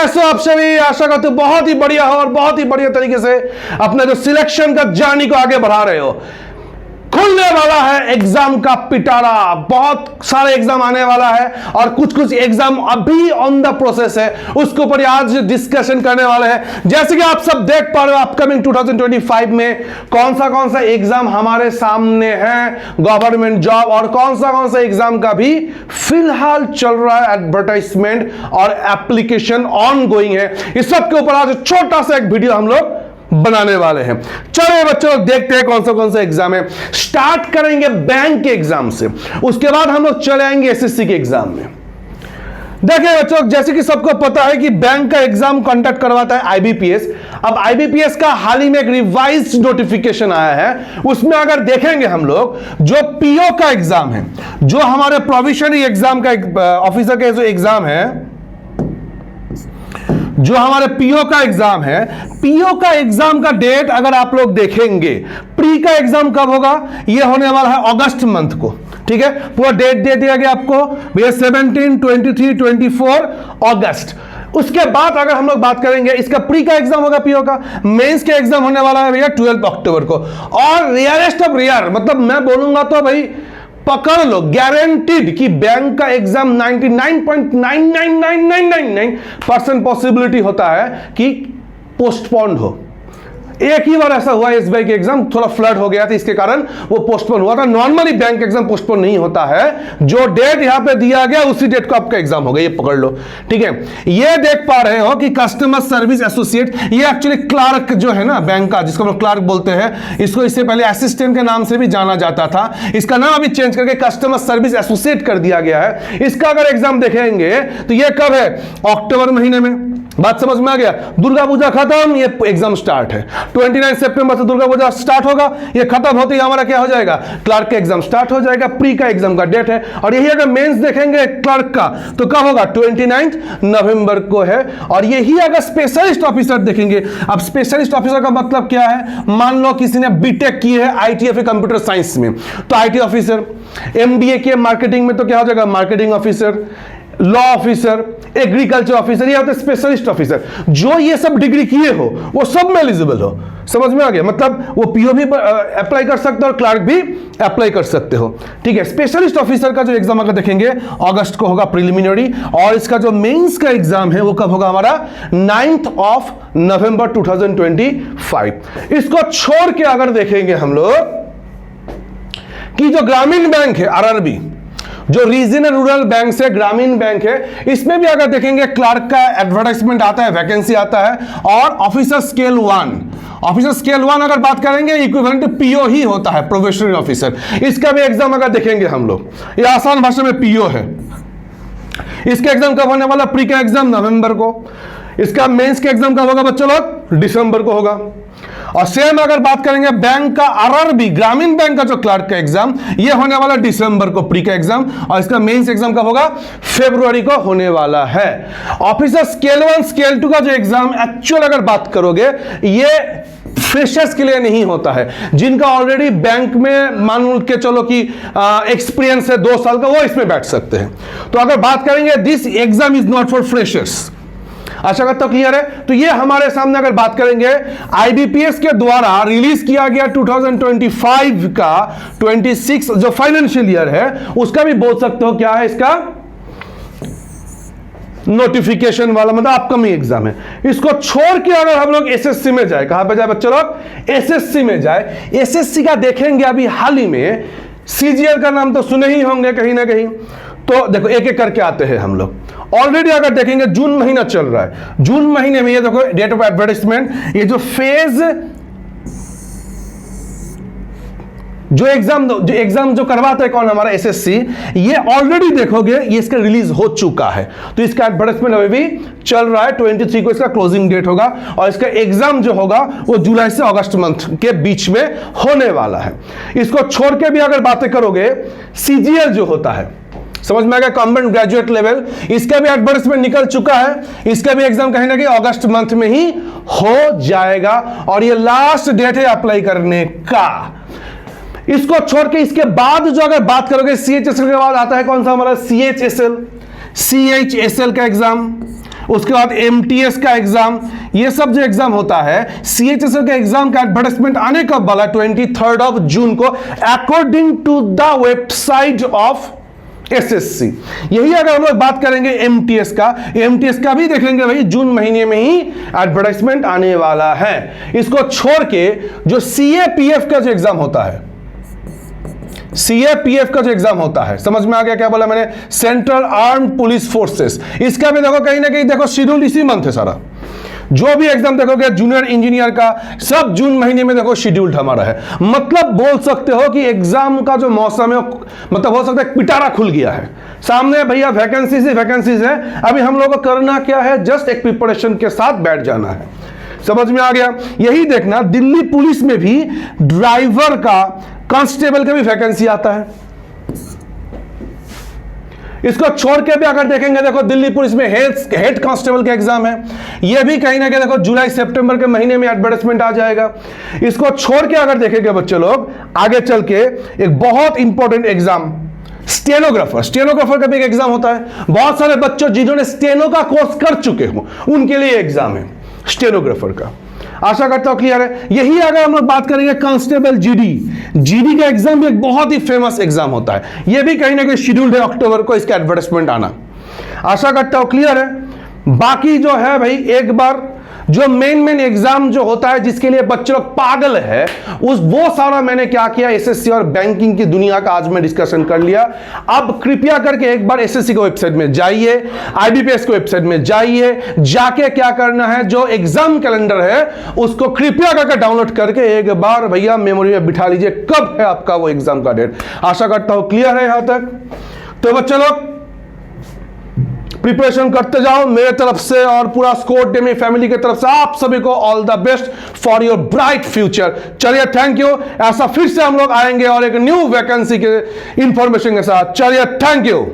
कैसे हो आप सभी? आशा करते हो बहुत ही बढ़िया हो और बहुत ही बढ़िया तरीके से अपना जो सिलेक्शन का जर्नी को आगे बढ़ा रहे हो। खुलने वाला है एग्जाम का पिटारा, बहुत सारे एग्जाम आने वाला है और कुछ कुछ एग्जाम अभी ऑन द प्रोसेस है, उसके ऊपर आज डिस्कशन करने वाले हैं। जैसे कि आप सब देख पा रहे हो अपकमिंग 2025 में कौन सा एग्जाम हमारे सामने है गवर्नमेंट जॉब, और कौन सा एग्जाम का भी फिलहाल चल रहा है एडवर्टाइजमेंट और एप्लीकेशन ऑन गोइंग है। इस सब के ऊपर आज छोटा सा एक वीडियो हम लोग बनाने वाले हैं। चलो बच्चों देखते हैं कौन सा एग्जाम है। स्टार्ट करेंगे बैंक के एग्जाम से, उसके बाद हम लोग चले आएंगे एसएससी के एग्जाम में। देखिए बच्चों, जैसे कि सबको पता है कि बैंक का एग्जाम कंडक्ट करवाता है आईबीपीएस। अब आईबीपीएस का हाल ही में एक रिवाइज्ड नोटिफिकेशन आया है, उसमें अगर देखेंगे हम लोग जो पीओ का एग्जाम है, जो हमारे प्रोविशनरी एग्जाम का ऑफिसर का जो एग्जाम है, जो हमारे पीओ का एग्जाम है, पीओ का एग्जाम का डेट अगर आप लोग देखेंगे, प्री का एग्जाम कब होगा, ये होने वाला है अगस्त मंथ को। ठीक है, पूरा डेट दे दिया गया आपको भैया 17, 23, 24 अगस्त। उसके बाद अगर हम लोग बात करेंगे, इसका प्री का एग्जाम होगा पीओ का, मेंस का एग्जाम होने वाला है भैया 12 अक्टूबर को। और रेयरेस्ट ऑफ रेयर, मतलब मैं बोलूंगा तो भाई पकड़ लो गारंटीड कि बैंक का एग्जाम 99.999999% पॉसिबिलिटी होता है कि पोस्टपोन्ड हो। एक ही बार ऐसा हुआ, एसबीआई के एग्जाम थोड़ा फ्लड हो गया था, इसके कारण वो पोस्टपोन हुआ था। नॉर्मली बैंक एग्जाम पोस्टपोन नहीं होता है, जो डेट यहां पे दिया गया उसी डेट को आपका एग्जाम होगा, ये पकड़ लो। ठीक है, ये देख पा रहे हो कि कस्टमर सर्विस एसोसिएट, ये एक्चुअली क्लार्क जो है ना बैंक का, जिसको हम लोग क्लार्क बोलते हैं, इसको इससे पहले असिस्टेंट के नाम से भी जाना जाता था, इसका नाम अभी चेंज करके कस्टमर सर्विस एसोसिएट कर दिया गया है। इसका अगर एग्जाम देखेंगे तो ये कब है, अक्टूबर महीने में। बात समझ में आ गया? दुर्गा पूजा खत्म, ये एग्जाम स्टार्ट है। 29 सितंबर से दुर्गा पूजा स्टार्ट होगा, ये खत्म होते ही हमारा क्या हो जाएगा, क्लर्क का एग्जाम स्टार्ट हो जाएगा। प्री का एग्जाम का डेट है, और यही अगर मेंस देखेंगे क्लर्क का तो कब होगा, 29 नवंबर को है। और यही अगर स्पेशलिस्ट ऑफिसर देखेंगे, अब स्पेशलिस्ट ऑफिसर का मतलब क्या है, मान लो किसी ने बीटेक की है आईटीएफ कंप्यूटर साइंस में, तो आईटी ऑफिसर, एमबीए किए मार्केटिंग में तो क्या हो जाएगा, marketing officer, law officer, agriculture officer, ये होते हैं स्पेशलिस्ट ऑफिसर। जो ये सब डिग्री किए हो वो सब में एलिजिबल हो। समझ में आ गया? मतलब वो पीओ भी अप्लाई कर सकते हो और क्लर्क भी अप्लाई कर सकते हो। ठीक है, स्पेशलिस्ट ऑफिसर का जो एग्जाम अगर देखेंगे अगस्त को होगा प्रिलिमिनरी, और इसका जो मेंस का एग्जाम है वो कब होगा हमारा, 9 नवंबर 2025। इसको छोड़ के अगर देखेंगे हम लोग कि जो ग्रामीण बैंक है आरआरबी, जो रीजनल रूरल बैंक से ग्रामीण बैंक है, इसमें भी अगर देखेंगे क्लर्क का एडवर्टाइजमेंट आता है, वैकेंसी आता है, और ऑफिसर स्केल 1, ऑफिसर स्केल 1 अगर बात करेंगे इक्विवेलेंट पीओ ही होता है, प्रोबेशनरी ऑफिसर। इसका भी एग्जाम अगर देखेंगे हम लोग, ये आसान भाषा में पीओ है। इसका एग्जाम कब होने वाला, प्री का एग्जाम नवंबर को, इसका मेंस का एग्जाम कब होगा बच्चों लोग, दिसंबर को होगा। और सेम अगर बात करेंगे बैंक का आरआरबी, ग्रामीण बैंक का जो क्लर्क का एग्जाम, ये होने वाला दिसंबर को प्री का एग्जाम, और इसका मेंस एग्जाम कब होगा, फरवरी को होने वाला है। ऑफिसर स्केल 1 स्केल 2 का जो एग्जाम एक्चुअल अगर बात करोगे, ये फ्रेशर्स के लिए नहीं होता है, जिनका ऑलरेडी बैंक में मान के चलो कि एक्सपीरियंस है 2 साल का, वो इसमें बैठ सकते हैं। तो अगर बात करेंगे this exam is not for freshers. आशा करता हूं क्लियर है। तो ये हमारे सामने अगर बात करेंगे आईबीपीएस के द्वारा रिलीज किया गया 2025 का 26 जो फाइनेंशियल ईयर है, उसका भी बोल सकते हो क्या है, इसका नोटिफिकेशन वाला, मतलब अपकमिंग एग्जाम है। इसको छोड़ के अगर हम लोग एसएससी में जाए, कहां पे जाए बच्चों लोग, एसएससी में जाए। एसएससी का देखेंगे अभी हाल ही में, सीजीएल का नाम तो सुने ही होंगे कहीं ना कहीं। तो देखो एक एक करके आते हैं हम लोग। ऑलरेडी अगर देखेंगे जून महीना चल रहा है, जून महीने में ये देखो डेट ऑफ एडवर्टाइजमेंट, ये जो फेज जो एग्जाम जो करवाता है कौन, हमारा एसएससी, ये ऑलरेडी देखोगे ये इसका रिलीज हो चुका है। तो इसका एडवर्टाइजमेंट अभी भी चल रहा है, 23 को इसका क्लोजिंग डेट होगा, और इसका एग्जाम जो होगा वो जुलाई से अगस्त मंथ के बीच में होने वाला है। इसको छोड़ के भी अगर बातें करोगे, सीजीएल जो होता है, समझ में आ गया, कॉम्बिनेड ग्रेजुएट लेवल, इसका भी एडवर्टाइजमेंट निकल चुका है, इसका भी एग्जाम कहीं ना कहीं अगस्त मंथ में ही हो जाएगा, और ये लास्ट डेट है अप्लाई करने का। इसको छोड़ के इसके बाद जो अगर बात करोगे सीएचएसएल के बाद आता है कौन सा हमारा, सीएचएसएल का एग्जाम, उसके बाद एमटीएस का एग्जाम, ये सब जो एग्जाम होता है, सीएचएसएल के एग्जाम का एडवर्टाइजमेंट आने कब वाला 23 जून को, according to the website of SSC. यही अगर हम लोग बात करेंगे एमटीएस का भी देख लेंगे भाई, जून महीने में ही एडवर्टाइजमेंट आने वाला है। इसको छोड़ के जो सीएपीएफ का जो एग्जाम होता है, सीएपीएफ का जो एग्जाम होता है, समझ में आ गया क्या बोला मैंने, सेंट्रल आर्म्ड पुलिस फोर्सेस, इसका भी देखो कहीं ना कहीं देखो शेड्यूल इसी मंथ है सारा। जो भी एग्जाम देखोगे जूनियर इंजीनियर का, सब जून महीने में देखो शेड्यूल्ड हमारा है। मतलब बोल सकते हो कि एग्जाम का जो मौसम है, मतलब हो सकता है पिटारा खुल गया है सामने भैया, वैकेंसीज ही वैकेंसीज है। अभी हम लोग को करना क्या है, जस्ट एक प्रिपरेशन के साथ बैठ जाना है। समझ में आ गया। यही देखना दिल्ली पुलिस में भी ड्राइवर का, कांस्टेबल का भी वैकेंसी आता है। इसको छोड़ के भी अगर देखेंगे, देखो दिल्ली पुलिस में हेड कांस्टेबल का एग्जाम है, यह भी कहीं ना कहीं देखो जुलाई सितंबर के महीने में एडवर्टाइजमेंट आ जाएगा। इसको छोड़ के अगर देखेंगे बच्चे लोग, आगे चल के एक बहुत इंपॉर्टेंट एग्जाम, स्टेनोग्राफर का भी एक एग्जाम होता है। बहुत सारे बच्चों जिन्होंने स्टेनो का कोर्स कर चुके हो उनके लिए एग्जाम है स्टेनोग्राफर का। आशा करता हूं क्लियर है। यही अगर हम लोग बात करेंगे कांस्टेबल जीडी का एग्जाम भी एक बहुत ही फेमस एग्जाम होता है। यह भी कहीं ना कहीं शेड्यूल्ड है अक्टूबर को इसका एडवर्टाइजमेंट आना। आशा करता हूं क्लियर है। बाकी जो है भाई, एक बार जो मेन एग्जाम जो होता है जिसके लिए बच्चे लोग पागल है, वो सारा मैंने क्या किया, एसएससी और बैंकिंग की दुनिया का आज मैं डिस्कशन कर लिया। अब कृपया करके एक बार एसएससी की वेबसाइट में जाइए, आईबीपीएस की वेबसाइट में जाइए, जाके क्या करना है, जो एग्जाम कैलेंडर है उसको कृपया करके डाउनलोड करके एक बार भैया मेमोरी में बिठा लीजिए, कब है आपका वो एग्जाम का डेट। आशा करता हूं क्लियर है यहां तक। तो बच्चे लोग प्रिपरेशन करते जाओ मेरे तरफ से और पूरा स्कोर टीम फैमिली की तरफ से आप सभी को all the best for your bright future. चलिए थैंक यू। ऐसा फिर से हम लोग आएंगे और एक न्यू वैकेंसी के इंफॉर्मेशन के साथ। चलिए थैंक यू।